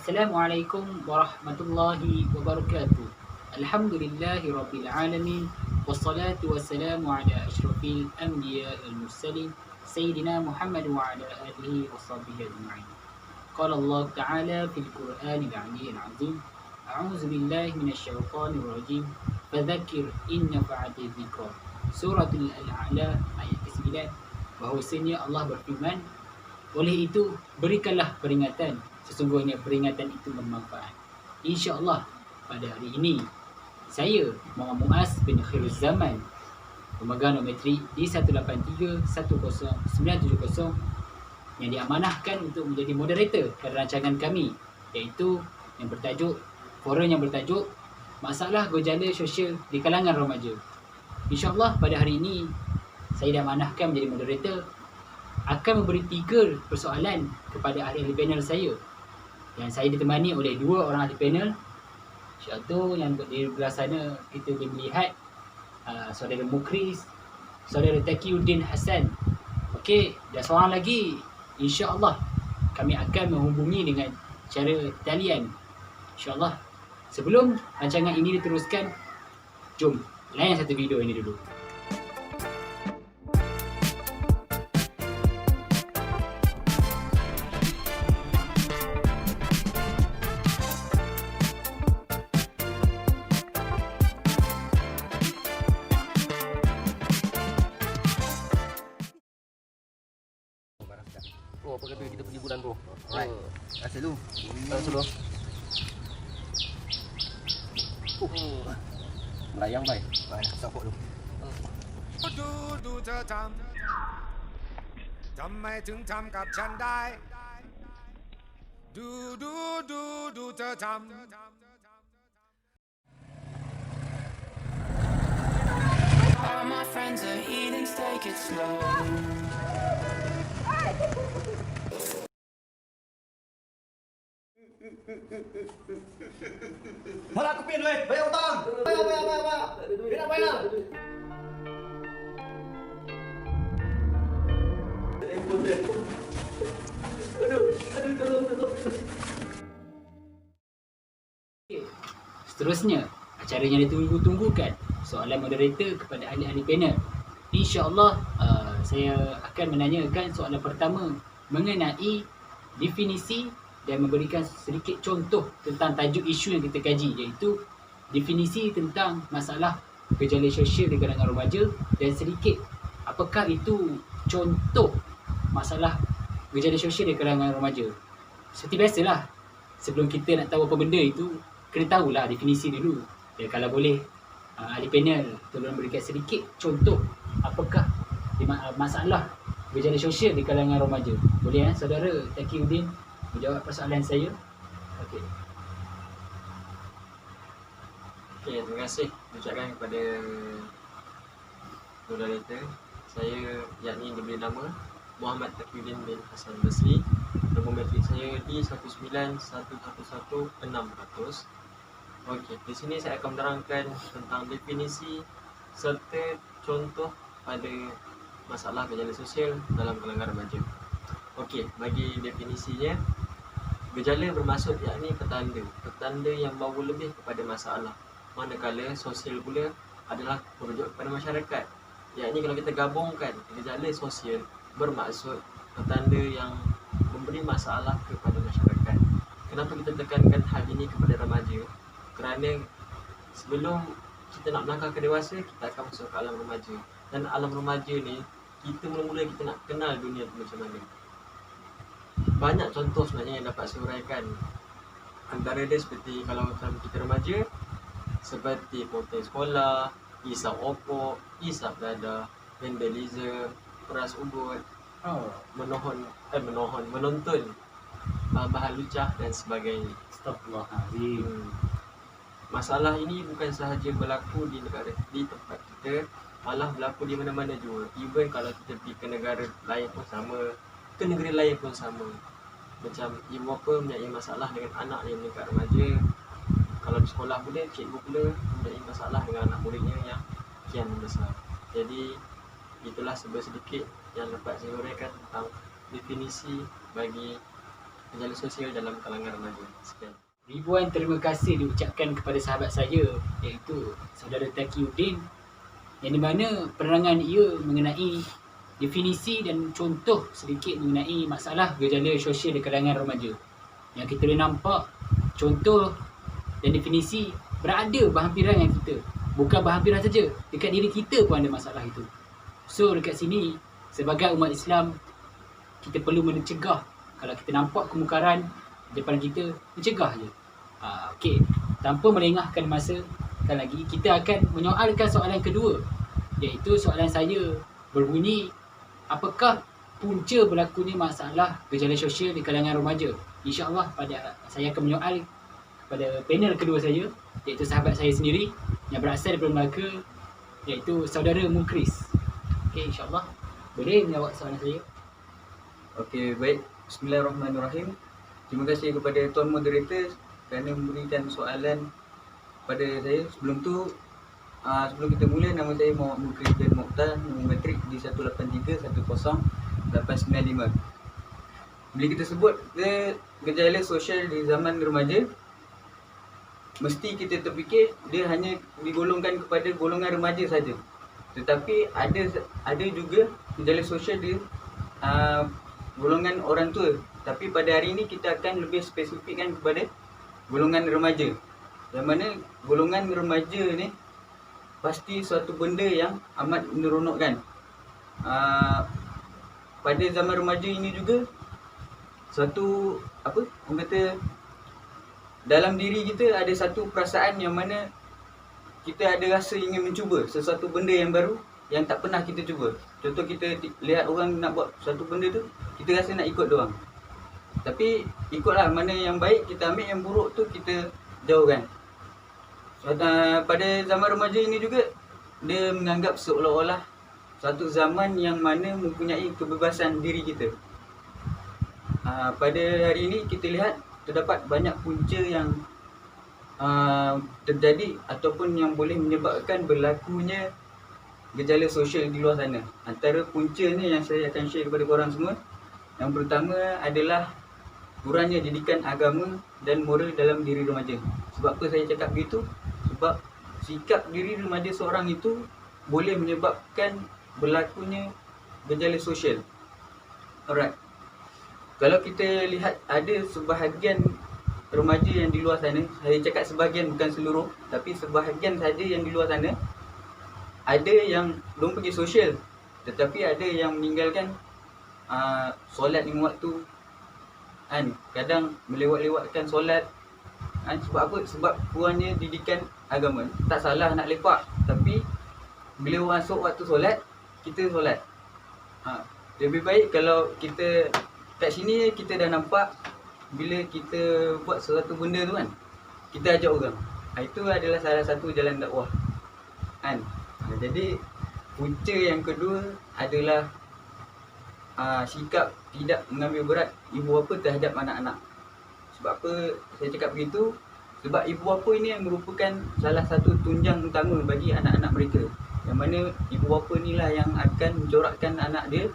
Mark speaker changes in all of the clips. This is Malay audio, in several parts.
Speaker 1: Assalamualaikum warahmatullahi wabarakatuh. Alhamdulillahi rabbil alamin. Wassalatu wassalamu ala asyrafil anbiya wal mursalin sayyidina Muhammad wa ala alihi washabbihi ajma'in. Qala Allah Ta'ala fil Qur'anil 'aliyyil 'azim. A'udzu billahi minasyaitonir rajim. Fadzakir in nafa'ati dzikra. Suratul Al-A'la ayat ke-9. Bahwasanya Allah berfirman, oleh itu berikanlah peringatan, sesungguhnya peringatan itu bermanfaat. InsyaAllah pada hari ini saya Muhammad Muaz bin Khairuzaman, pemegang nometri D1831090, yang diamanahkan untuk menjadi moderator pada rancangan kami, iaitu yang bertajuk forum yang bertajuk Masalah Gejala Sosial di Kalangan Remaja. InsyaAllah pada hari ini saya diamanahkan menjadi moderator, akan memberi 3 persoalan kepada ahli-ahli panel saya, yang saya ditemani oleh 2 orang ahli panel. Satu yang di belah sana kita boleh melihat saudara Mukris, saudara Taqiyuddin Hassan. Okey, dan seorang lagi insya-Allah kami akan menghubungi dengan cara talian, insya-Allah. Sebelum rancangan ini diteruskan, jom layan satu video ini dulu.
Speaker 2: Bro, apa kata kita pergi bulan bro? Alright. Kasih dulu. Kasih dulu. Melayang baik. Baik, sokok dulu.
Speaker 3: ดูดูเธอทำไมถึงทำกับฉันได้ ดูเธอทำ
Speaker 4: All my friends are heathens, take it slow.
Speaker 2: Malah aku pin weh, bayar utang. Bayar. Bayar.
Speaker 1: Seterusnya, acara yang ditunggu-tunggukan, soalan moderator kepada ahli-ahli panel. InsyaAllah saya akan menanyakan soalan pertama mengenai definisi dan memberikan sedikit contoh tentang tajuk isu yang kita kaji, iaitu definisi tentang masalah gejala sosial di kalangan remaja, dan sedikit apakah itu contoh masalah gejala sosial di kalangan remaja. Seperti biasalah, sebelum kita nak tahu apa benda itu, kena tahulah definisi dulu. Dan kalau boleh ahli panel tolong berikan sedikit contoh apakah masalah gejala sosial di kalangan remaja. Boleh saudara Taqiyuddin menjawab persoalan saya? Okey.
Speaker 5: Okey, terima kasih ucapkan kepada moderator. Saya yakni diberi nama Muhammad Taqiyuddin bin Hassan Basri. Nombor matrik saya D191111600. Okey, di sini saya akan menerangkan tentang definisi serta contoh pada masalah gejala sosial dalam kalangan remaja. Okey, bagi definisinya, gejala bermaksud yakni petanda yang membawa lebih kepada masalah, manakala sosial pula adalah merujuk kepada masyarakat. Yakni kalau kita gabungkan, gejala sosial bermaksud petanda yang memberi masalah kepada masyarakat. Kenapa kita tekankan hal ini kepada remaja? Kerana sebelum kita nak melangkah ke dewasa, kita akan masuk ke alam remaja. Dan alam remaja ni, kita mula-mula kita nak kenal dunia tu macam mana. Banyak contoh sebenarnya yang dapat saya uraikan. Antara dia seperti kalau kita remaja, seperti ponteng sekolah, isap opok, isap dada, vandalism, peras ubud, menonton bahan lucah dan sebagainya.
Speaker 1: Astagfirullahaladzim.
Speaker 5: Masalah ini bukan sahaja berlaku di tempat kita, malah berlaku di mana-mana juga. Even kalau kita pergi ke negara lain pun sama, ke negeri lain pun sama. Macam ibu bapa mempunyai masalah dengan anak yang meningkat remaja. Kalau di sekolah pula, cikgu pula mempunyai masalah dengan anak muridnya yang kian membesar. Jadi itulah sedikit yang dapat saya uraikan tentang definisi bagi gejala sosial dalam kalangan remaja. Sekian.
Speaker 1: Ribuan terima kasih diucapkan kepada sahabat saya iaitu saudara Taqiyuddin, yang di mana penerangan ia mengenai definisi dan contoh sedikit mengenai masalah gejala sosial di kalangan remaja. Yang kita boleh nampak contoh dan definisi berada berhampiran dengan kita. Bukan berhampiran saja, dekat diri kita pun ada masalah itu. So dekat sini sebagai umat Islam, kita perlu mencegah. Kalau kita nampak kemungkaran depan kita, mencegah je. Okey, tanpa melengahkan masa lagi, kita akan menyoalkan soalan kedua, iaitu soalan saya berbunyi, apakah punca berlakunya masalah gejala sosial di kalangan remaja? InsyaAllah saya akan menyoal kepada panel kedua saya, iaitu sahabat saya sendiri yang berasal daripada Melaka, iaitu saudara Mukris. Okey, insyaAllah boleh menjawab soalan saya.
Speaker 6: Okey, baik. Bismillahirrahmanirrahim. Terima kasih kepada Tuan Moderator kerana memberikan soalan pada saya. Sebelum kita mula, nama saya Muhammad Mukris bin Mokhtar, nombor matrik di 183108995. Bila kita sebut gejala sosial di zaman remaja, mesti kita terfikir dia hanya digolongkan kepada golongan remaja saja. Tetapi ada juga gejala sosial di golongan orang tua. Tapi pada hari ini kita akan lebih spesifikkan kepada golongan remaja. Yang mana golongan remaja ni pasti suatu benda yang amat meneronokkan. Pada zaman remaja ini juga suatu orang kata dalam diri kita ada satu perasaan yang mana kita ada rasa ingin mencuba sesuatu benda yang baru yang tak pernah kita cuba. Contoh, kita lihat orang nak buat suatu benda tu, kita rasa nak ikut doang. Tapi ikutlah, mana yang baik kita ambil, yang buruk tu kita jauhkan. Pada zaman remaja ini juga, dia menganggap seolah-olah satu zaman yang mana mempunyai kebebasan diri kita. Pada hari ini kita lihat terdapat banyak punca yang terjadi ataupun yang boleh menyebabkan berlakunya gejala sosial di luar sana. Antara puncanya yang saya akan share kepada korang semua, yang pertama adalah kurangnya didikan agama dan moral dalam diri remaja. Sebab apa saya cakap begitu? Sebab sikap diri remaja seorang itu boleh menyebabkan berlakunya gejala sosial. Alright. Kalau kita lihat ada sebahagian remaja yang di luar sana, saya cakap sebahagian bukan seluruh, tapi sebahagian saja yang di luar sana, ada yang belum pergi sosial, tetapi ada yang meninggalkan solat 5 waktu. Kadang melewat-lewatkan solat. Sebab apa? Sebab kurangnya didikan agama. Tak salah nak lepak, tapi bila masuk waktu solat, kita solat. Lebih baik kalau kita kat sini kita dah nampak, bila kita buat sesuatu benda tu kan, kita ajak orang. Itu adalah salah satu jalan dakwah. Jadi punca yang kedua adalah sikap tidak mengambil berat ibu bapa terhadap anak-anak. Sebab apa saya cakap begitu? Sebab ibu bapa ini yang merupakan salah satu tunjang utama bagi anak-anak mereka. Yang mana ibu bapa inilah yang akan mencorakkan anak dia,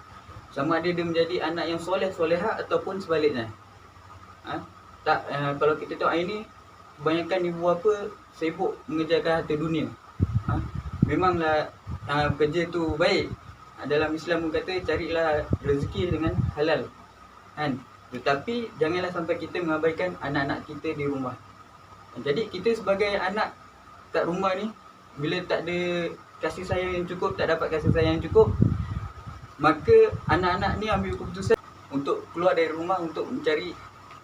Speaker 6: sama ada dia menjadi anak yang soleh-soleha ataupun sebaliknya. Kalau kita tengok hari ni, kebanyakan ibu bapa sibuk mengejarkan harta dunia. Memanglah kerja tu baik. Dalam Islam pun kata carilah rezeki dengan halal. Tetapi janganlah sampai kita mengabaikan anak-anak kita di rumah. Jadi kita sebagai anak kat rumah ni, bila tak ada kasih sayang yang cukup, tak dapat kasih sayang yang cukup, maka anak-anak ni ambil keputusan untuk keluar dari rumah untuk mencari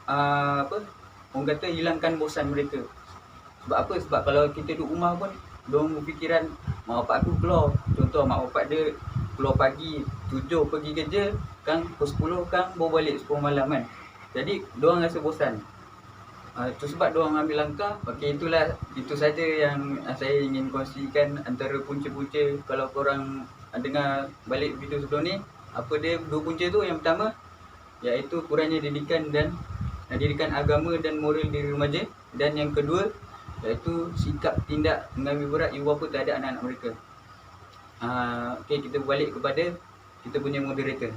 Speaker 6: orang kata hilangkan bosan mereka. Sebab apa? Sebab kalau kita duduk rumah pun, diorang berfikiran mak bapak aku keluar. Contoh, mak bapak dia keluar pagi 7 pergi kerja, kan pukul 10 kan baru balik 10 malam kan. Jadi diorang rasa bosan. Itu sebab diorang ambil langkah. Okey, itu saja yang saya ingin kongsikan antara punca-punca. Kalau korang dengar balik video sebelum ni, apa dia dua punca tu? Yang pertama iaitu kurangnya didikan agama dan moral diri remaja, dan yang kedua iaitu sikap tindak mengambil berat ibu bapa terhadap anak-anak mereka. Okey, kita balik kepada kita punya moderator.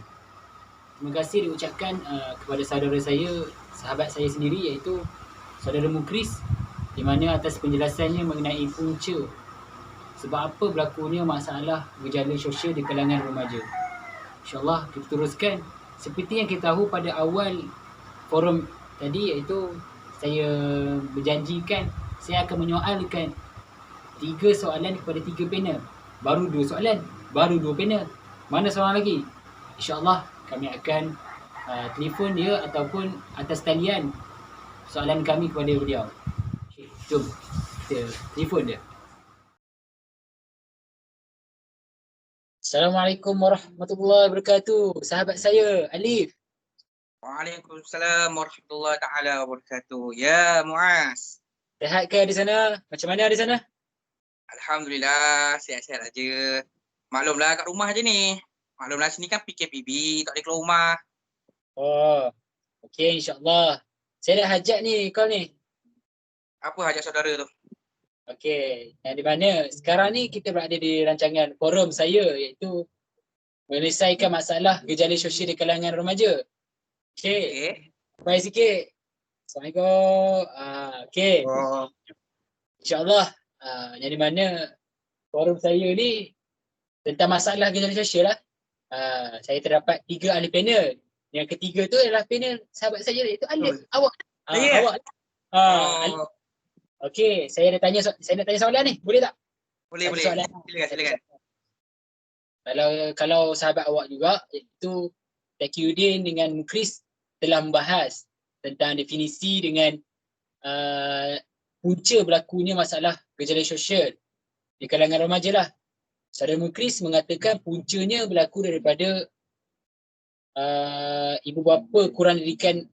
Speaker 1: terima kasih diucapkan kepada saudara saya, sahabat saya sendiri iaitu saudara Mukris, di mana atas penjelasannya mengenai punca sebab apa berlakunya masalah gejala sosial di kalangan remaja. InsyaAllah kita teruskan. Seperti yang kita tahu pada awal forum tadi, iaitu saya berjanjikan saya akan menyoalkan 3 soalan kepada 3 panel. Baru 2 soalan, baru 2 panel. Mana seorang lagi? InsyaAllah kami akan telefon dia ataupun atas talian soalan kami kepada beliau. Okay, jom kita telefon dia. Assalamualaikum warahmatullahi wabarakatuh. Sahabat saya, Alif.
Speaker 7: Waalaikumsalam warahmatullahi taala wabarakatuh. Ya Muaz.
Speaker 1: Sihat ke di sana? Macam mana di sana?
Speaker 7: Alhamdulillah sihat-sihat aja. Maklumlah kat rumah je ni. Maklumlah sini kan PKPB, tak boleh keluar rumah.
Speaker 1: Oh, okey, insyaAllah. Saya dah hajat ni kau ni.
Speaker 7: Apa hajat saudara tu?
Speaker 1: Okey, yang di mana sekarang ni kita berada di rancangan forum saya iaitu menyelesaikan masalah gejala sosial di kalangan remaja. Okey,
Speaker 7: Okey.
Speaker 1: baik sikit. Assalamualaikum. Okey,
Speaker 7: Oh,
Speaker 1: insyaAllah yang di mana forum saya ni tentang masalah gejala sosial lah. Saya terdapat 3 ahli panel. Yang ketiga tu adalah panel sahabat saya iaitu Alif. Awak.
Speaker 7: Saya?
Speaker 1: Awak. Alif.
Speaker 7: oh,
Speaker 1: Okey, saya nak tanya soalan ni. Boleh tak?
Speaker 7: boleh
Speaker 1: Satu
Speaker 7: boleh.
Speaker 1: soalan.
Speaker 7: Silakan.
Speaker 1: Kalau sahabat awak juga iaitu Taqiyuddin dengan Mukris telah membahas tentang definisi dengan punca berlakunya masalah gejala sosial di kalangan remaja lah. Saudara Mukris mengatakan puncanya berlaku daripada ibu bapa kurang didikan,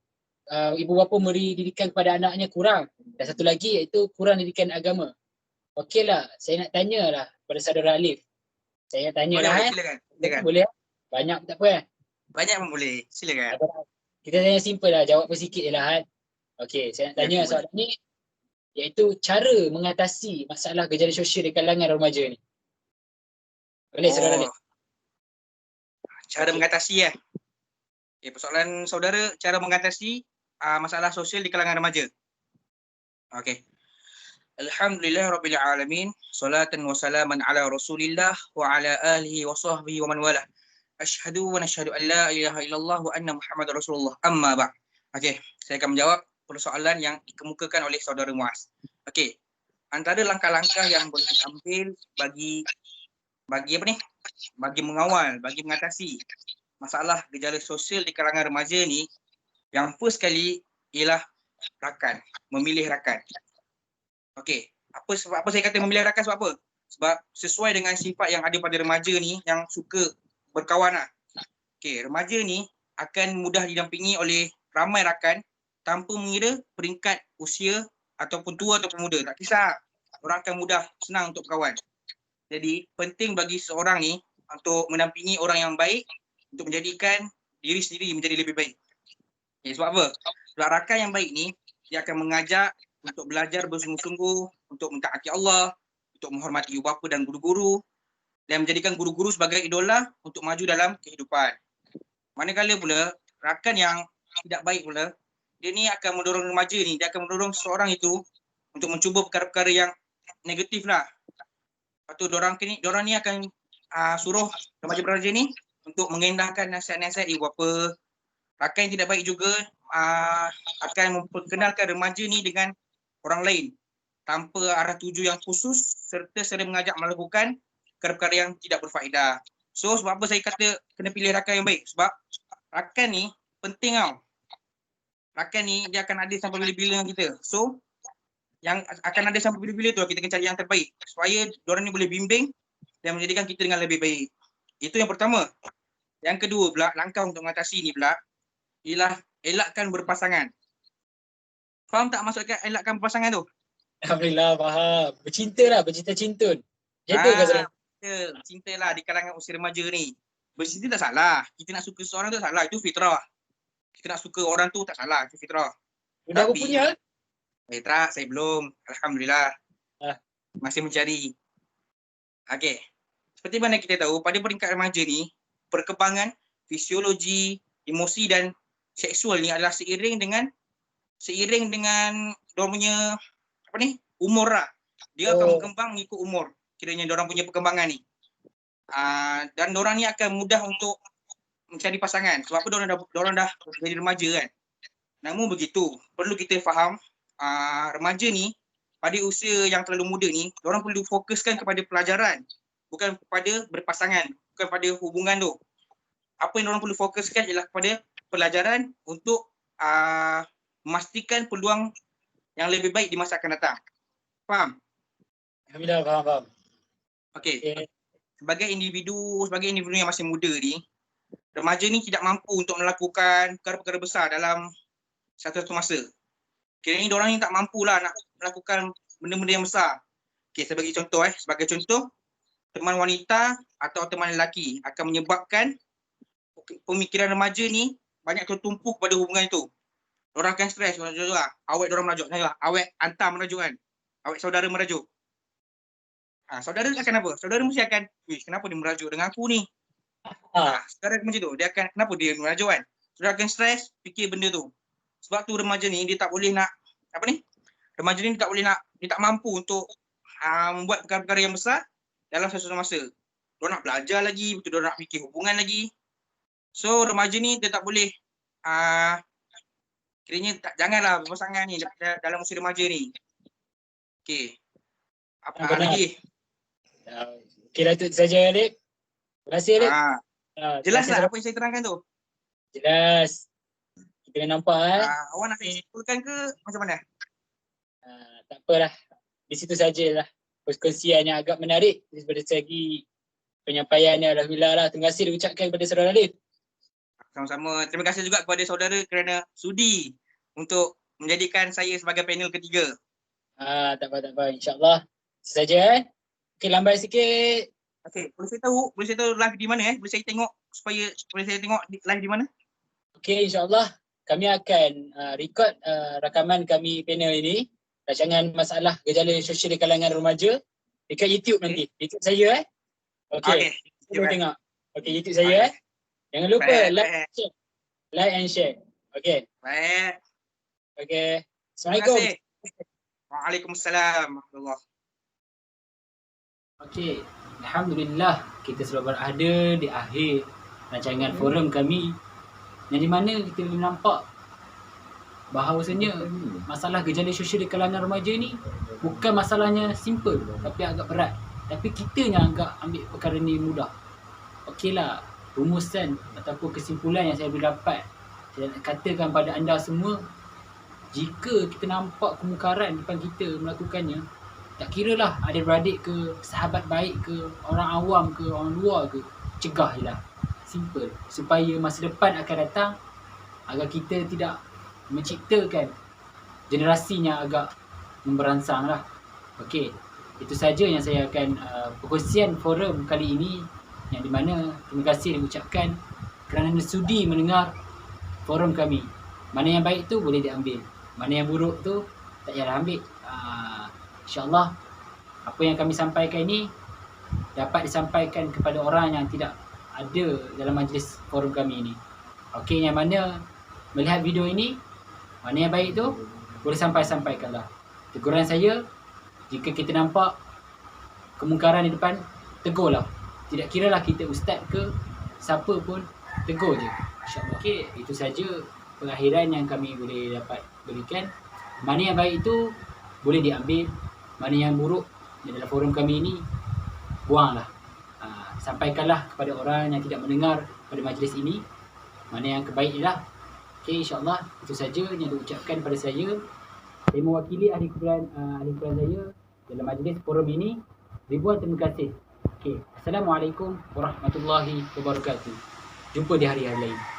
Speaker 1: ibu bapa memberi didikan kepada anaknya kurang, dan satu lagi iaitu kurang didikan agama. Okeylah, saya nak tanyalah kepada saudara Alif. Saya nak tanya
Speaker 7: Boleh,
Speaker 1: lah
Speaker 7: boleh. Silakan.
Speaker 1: Boleh? Banyak tak apa eh?
Speaker 7: Banyak pun boleh. Silakan.
Speaker 1: Kita tanya simple lah, jawab pun sikit je lah kan. Okey, saya nak tanya
Speaker 7: Boleh.
Speaker 1: soalan ni iaitu cara mengatasi masalah gejala sosial di kalangan remaja ni. Boleh saudara Alif?
Speaker 7: Cara mengatasi Okay, persoalan saudara, cara mengatasi masalah sosial di kalangan remaja. Okey. Alhamdulillah Rabbil Alamin. Salatan wa salaman ala Rasulillah wa ala alihi wa sahbihi wa man wala. Asyhadu wa nashhadu an la ilaha illallah wa anna Muhammadar Rasulullah. Amma ba'd. Okey, saya akan menjawab persoalan yang dikemukakan oleh saudara Muaz. Okey. Antara langkah-langkah yang boleh diambil bagi apa ni? Bagi mengawal, bagi mengatasi masalah gejala sosial di kalangan remaja ni, yang first kali ialah rakan, memilih rakan. Okey, sebab apa saya kata memilih rakan, sebab apa? Sebab sesuai dengan sifat yang ada pada remaja ni yang suka berkawan lah. Okey, remaja ni akan mudah didampingi oleh ramai rakan tanpa mengira peringkat usia ataupun tua ataupun muda. Tak kisah, orang akan mudah, senang untuk berkawan. Jadi penting bagi seorang ni untuk mendampingi orang yang baik, untuk menjadikan diri sendiri menjadi lebih baik. Okay, sebab apa? Sebab rakan yang baik ni, dia akan mengajak untuk belajar bersungguh-sungguh, untuk mentaati Allah, untuk menghormati ibu bapa dan guru-guru, dan menjadikan guru-guru sebagai idola untuk maju dalam kehidupan. Manakala pula, rakan yang tidak baik pula, dia ni akan mendorong remaja ni, dia akan mendorong seorang itu untuk mencuba perkara-perkara yang negatif lah. Lepas tu diorang ni akan suruh remaja-remaja ni untuk mengendahkan nasihat-nasihat ibu bapa. Rakan yang tidak baik juga akan memperkenalkan remaja ni dengan orang lain tanpa arah tuju yang khusus serta sering mengajak melakukan perkara-perkara yang tidak berfaedah. So sebab apa saya kata kena pilih rakan yang baik? Sebab rakan ni penting tau. Rakan ni dia akan ada sampai bila-bila dengan kita. So yang akan ada sampai bila-bila tu kita kena cari yang terbaik supaya diorang ni boleh bimbing dan menjadikan kita dengan lebih baik. Itu yang pertama. Yang kedua pula, langkah untuk mengatasi ni pula ialah elakkan berpasangan. Faham tak maksudkan elakkan berpasangan tu?
Speaker 1: Alhamdulillah faham. Bercinta cintun. Gitu ke saudara?
Speaker 7: Cinta lah di kalangan usia remaja ni. Bercinta tak salah. Kita nak suka seorang tu tak salah. Itu fitrah. Kita nak suka orang tu tak salah. Itu fitrah.
Speaker 1: Dah aku punya?
Speaker 7: Tak, saya belum. Alhamdulillah. Masih mencari. Okey. Seperti mana kita tahu, pada peringkat remaja ni, perkembangan fisiologi, emosi dan seksual ni adalah seiring dengan diorang punya umur lah. Dia akan berkembang mengikut umur. Kiranya diorang punya perkembangan ni. Dan diorang ni akan mudah untuk mencari pasangan. Sebab apa diorang dah jadi remaja kan. Namun begitu, perlu kita faham remaja ni pada usia yang terlalu muda ni, diorang perlu fokuskan kepada pelajaran, bukan kepada berpasangan, bukan pada hubungan tu. Apa yang diorang perlu fokuskan ialah kepada pelajaran untuk memastikan peluang yang lebih baik di masa akan datang. Faham?
Speaker 1: Alhamdulillah, faham.
Speaker 7: Okey. Sebagai individu yang masih muda ni, remaja ni tidak mampu untuk melakukan perkara-perkara besar dalam satu masa. Kiranya diorang ni tak mampulah nak melakukan benda-benda yang besar. Okey, saya bagi contoh sebagai contoh, teman wanita atau teman lelaki akan menyebabkan pemikiran remaja ni banyak tertumpu pada hubungan itu. Diorang akan stres, awet diorang merajuk, awet hantar merajuk kan. Awet saudara merajuk. Saudara akan apa? Saudara mesti akan, kenapa dia merajuk dengan aku ni? Sekarang macam tu, dia akan, kenapa dia merajuk kan? Saudara akan stres, fikir benda tu. Sebab tu remaja ni dia tak boleh nak remaja ni dia tak mampu untuk membuat perkara-perkara yang besar dalam satu masa. Dia nak belajar lagi, betul dia nak fikir hubungan lagi. So remaja ni dia tak boleh kiranya janganlah berpasangan ni dalam usia remaja ni. Okey. Apa lagi?
Speaker 1: Okey dah tu saja Alif. Terima kasih Alif.
Speaker 7: Jelas tak apa yang saya terangkan tu?
Speaker 1: Jelas. Kita dah nampak
Speaker 7: awak nak simpulkan ke macam mana?
Speaker 1: Tak apalah. Di situ sajalah. Perkongsian yang agak menarik daripada segi penyampaiannya. Alhamdulillah lah. Terima kasih diucapkan kepada saudara Alif.
Speaker 7: Sama-sama. Terima kasih juga kepada saudara kerana sudi untuk menjadikan saya sebagai panel ketiga.
Speaker 1: Tak apa. InsyaAllah. Itu saja Okey, lambat sikit.
Speaker 7: Okey, boleh saya tahu live di mana Boleh saya tengok live di mana?
Speaker 1: Okey, insyaAllah kami akan record rakaman kami panel ini, rancangan masalah gejala sosial di kalangan remaja dekat YouTube nanti. YouTube saya Okey. Kita tengok. Okey, YouTube saya Jangan lupa like and share. Okey.
Speaker 7: Baik.
Speaker 1: Okey. Assalamualaikum.
Speaker 7: Waalaikumsalam warahmatullahi.
Speaker 1: Okey. Alhamdulillah kita sudah berada di akhir rancangan forum kami, yang di mana kita boleh nampak bahawasanya masalah gejala sosial di kalangan remaja ni bukan masalahnya simple tapi agak berat. Tapi kita yang agak ambil perkara ni mudah. Okeylah, rumusan ataupun kesimpulan yang saya boleh dapat, saya nak katakan pada anda semua, jika kita nampak kemungkaran depan kita melakukannya, tak kiralah adik-beradik ke, sahabat baik ke, orang awam ke, orang luar ke, cegah je lah. Simple. Supaya masa depan akan datang, agar kita tidak menciptakan generasi yang agak memberansang lah. Okey, itu saja yang saya akan perkongsian forum kali ini, yang di mana terima kasih diucapkan kerana sudi mendengar forum kami. Mana yang baik tu boleh diambil, mana yang buruk tu tak payah ambil. InsyaAllah apa yang kami sampaikan ini dapat disampaikan kepada orang yang tidak ada dalam majlis forum kami ini. Okey, yang mana melihat video ini, mana yang baik tu boleh sampaikanlah. Teguran saya, jika kita nampak kemungkaran di depan, tegurlah. Tidak kiralah kita ustaz ke siapa pun, tegur je. InsyaAllah. Okey, itu saja pengakhiran yang kami boleh dapat berikan. Mana yang baik itu boleh diambil, mana yang buruk dalam forum kami ini buanglah. Sampaikanlah kepada orang yang tidak mendengar pada majlis ini mana yang kebaik ialah. Okey, insyaAllah itu saja yang diucapkan pada saya. Saya mewakili ahli kumpulan saya dalam majlis forum ini. Ribuan terima kasih. Okey, Assalamualaikum warahmatullahi wabarakatuh. Jumpa di hari-hari lain.